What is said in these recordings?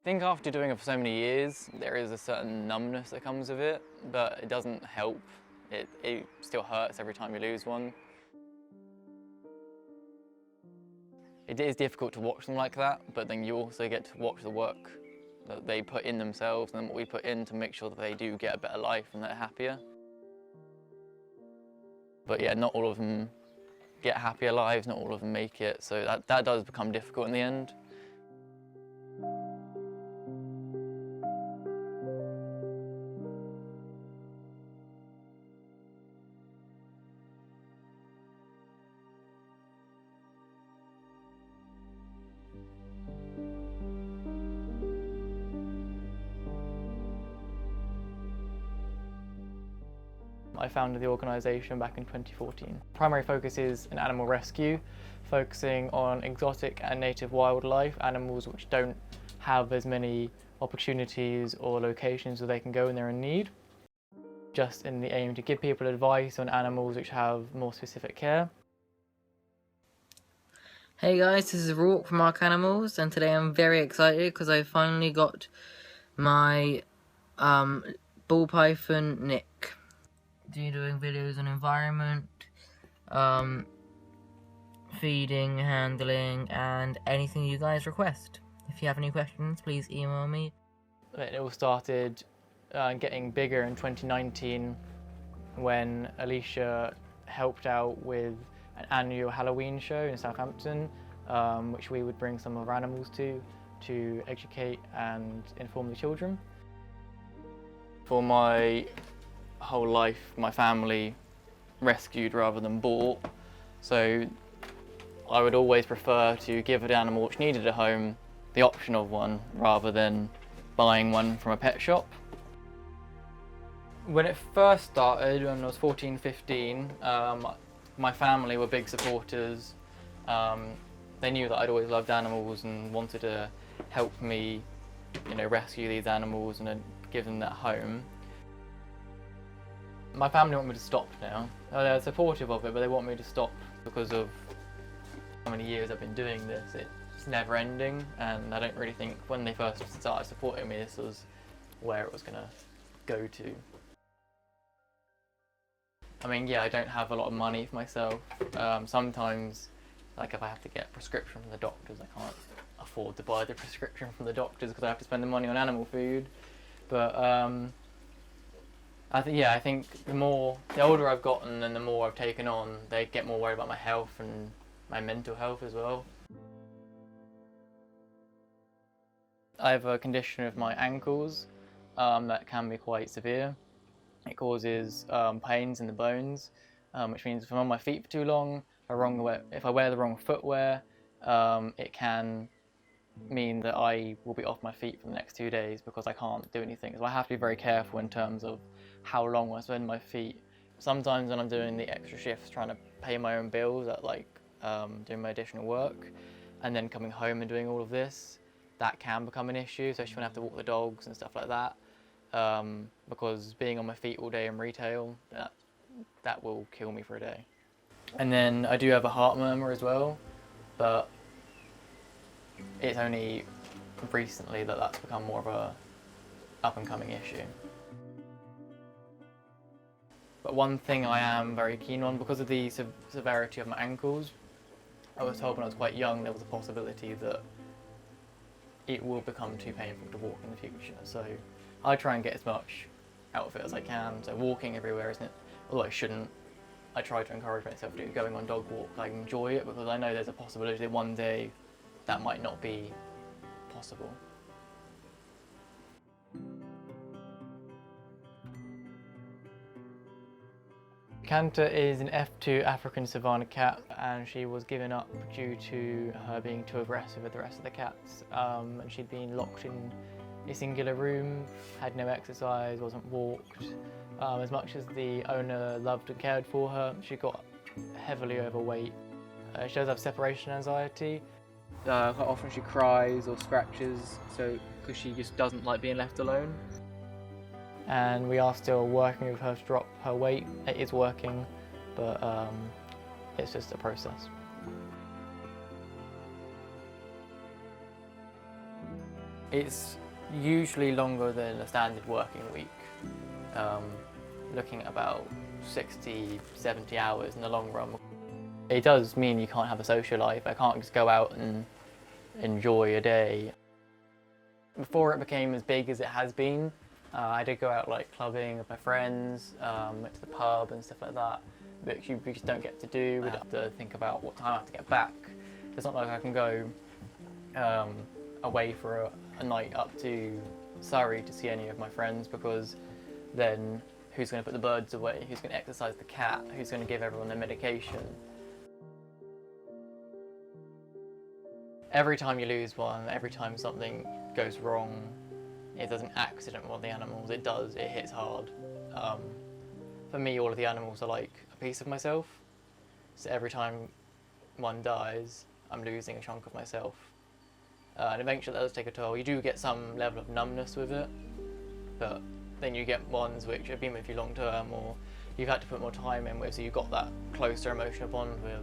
think after doing it for so many years, there is a certain numbness that comes with it, but it doesn't help. It still hurts every time you lose one. It is difficult to watch them like that, but then you also get to watch the work that they put in themselves and what we put in to make sure that they do get a better life and they're happier. But yeah, not all of them get happier lives, not all of them make it, so that does become difficult in the end. I founded the organisation back in 2014. Primary focus is an animal rescue, focusing on exotic and native wildlife, animals which don't have as many opportunities or locations where they can go when they're in need. Just in the aim to give people advice on animals which have more specific care. Hey guys, this is Rourke from Ark Animals, and today I'm very excited because I finally got my ball python Nick. Doing videos on environment, feeding, handling, and anything you guys request. If you have any questions, please email me. It all started getting bigger in 2019 when Alicia helped out with an annual Halloween show in Southampton, which we would bring some of our animals to educate and inform the children. For my whole life, my family rescued rather than bought, so I would always prefer to give an animal which needed a home the option of one rather than buying one from a pet shop. When it first started, when I was 14, 15, my family were big supporters. They knew that I'd always loved animals and wanted to help me, rescue these animals and give them that home. My family want me to stop now. They're supportive of it, but they want me to stop because of how many years I've been doing this. It's never ending, and I don't really think when they first started supporting me this was where it was going to go to. I mean, yeah, I don't have a lot of money for myself. Sometimes, like if I have to get a prescription from the doctors, I can't afford to buy the prescription from the doctors because I have to spend the money on animal food. But I think the older I've gotten and the more I've taken on, they get more worried about my health and my mental health as well. I have a condition with my ankles that can be quite severe. It causes pains in the bones, which means if I'm on my feet for too long, if I wear the wrong footwear, it can mean that I will be off my feet for the next 2 days because I can't do anything. So I have to be very careful in terms of how long I spend my feet. Sometimes when I'm doing the extra shifts trying to pay my own bills at doing my additional work and then coming home and doing all of this, that can become an issue, especially when I have to walk the dogs and stuff like that, because being on my feet all day in retail, that will kill me for a day. And then I do have a heart murmur as well, but it's only recently that that's become more of a up-and-coming issue. But one thing I am very keen on, because of the severity of my ankles, I was told when I was quite young there was a possibility that it will become too painful to walk in the future. So I try and get as much out of it as I can. So walking everywhere, isn't it? Although I shouldn't, I try to encourage myself to going on dog walks. I enjoy it because I know there's a possibility that one day that might not be possible. Kanta is an F2 African Savannah cat, and she was given up due to her being too aggressive with the rest of the cats. And she'd been locked in a singular room, had no exercise, wasn't walked. As much as the owner loved and cared for her, she got heavily overweight. She does have separation anxiety. Quite often she cries or scratches, because she just doesn't like being left alone. And we are still working with her to drop her weight. It is working, but it's just a process. It's usually longer than a standard working week, um, looking at about 60, 70 hours in the long run. It does mean you can't have a social life. I can't just go out and enjoy a day. Before it became as big as it has been, I did go out like clubbing with my friends, went to the pub and stuff like that, which we just don't get to do. We'd have to think about what time I have to get back. It's not like I can go away for a night up to Surrey to see any of my friends, because then who's going to put the birds away? Who's going to exercise the cat? Who's going to give everyone their medication? Every time you lose one, every time something goes wrong, it doesn't accident with the animals, it hits hard. For me, all of the animals are like a piece of myself, so every time one dies, I'm losing a chunk of myself. And eventually that does take a toll. You do get some level of numbness with it, but then you get ones which have been with you long term, or you've had to put more time in with, so you've got that closer emotional bond with,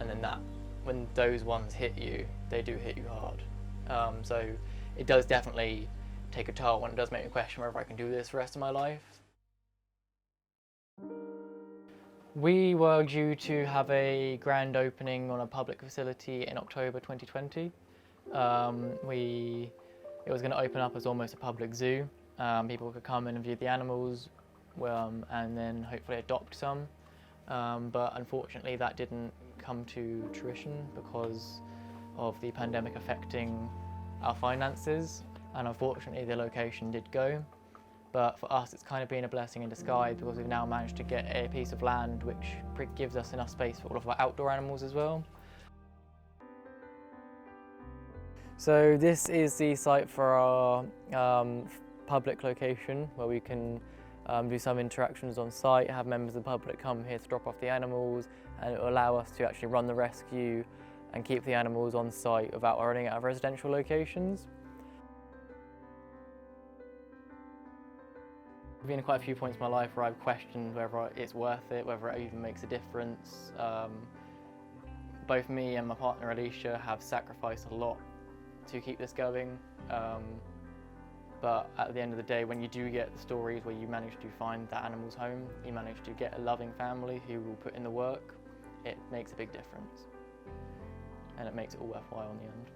and then when those ones hit you, they do hit you hard. So it does definitely take a toll, and it does make me question whether I can do this for the rest of my life. We were due to have a grand opening on a public facility in October 2020. It was going to open up as almost a public zoo. People could come in and view the animals, and then hopefully adopt some. But unfortunately that didn't come to fruition because of the pandemic affecting our finances, and unfortunately the location did go. But for us, it's kind of been a blessing in disguise, because we've now managed to get a piece of land which gives us enough space for all of our outdoor animals as well. So this is the site for our public location, where we can do some interactions on site, have members of the public come here to drop off the animals, and it will allow us to actually run the rescue and keep the animals on site without running out of residential locations. There've been quite a few points in my life where I've questioned whether it's worth it, whether it even makes a difference. Both me and my partner Alicia have sacrificed a lot to keep this going, but at the end of the day, when you do get the stories where you manage to find that animal's home, you manage to get a loving family who will put in the work, it makes a big difference, and it makes it all worthwhile in the end.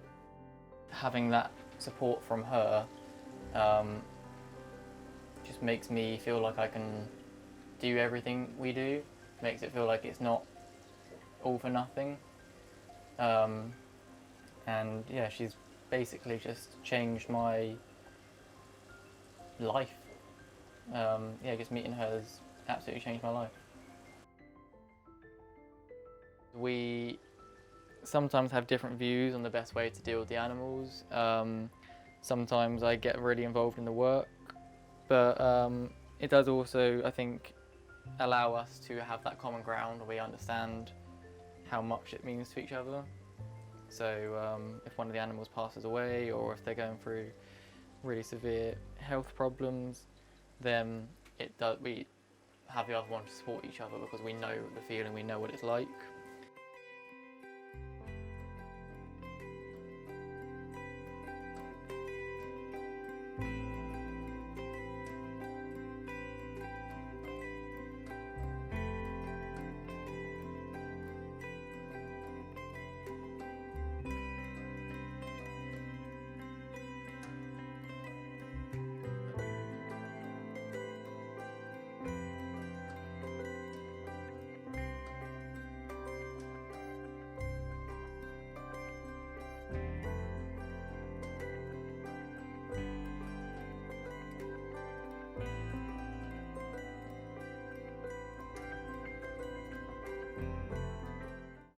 Having that support from her just makes me feel like I can do everything we do, makes it feel like it's not all for nothing. And yeah, she's basically just changed my life. Yeah, just meeting her has absolutely changed my life. We sometimes have different views on the best way to deal with the animals. Sometimes I get really involved in the work, but it does also, I think, allow us to have that common ground where we understand how much it means to each other. So if one of the animals passes away, or if they're going through really severe health problems, then we have the other one to support each other, because we know the feeling, we know what it's like.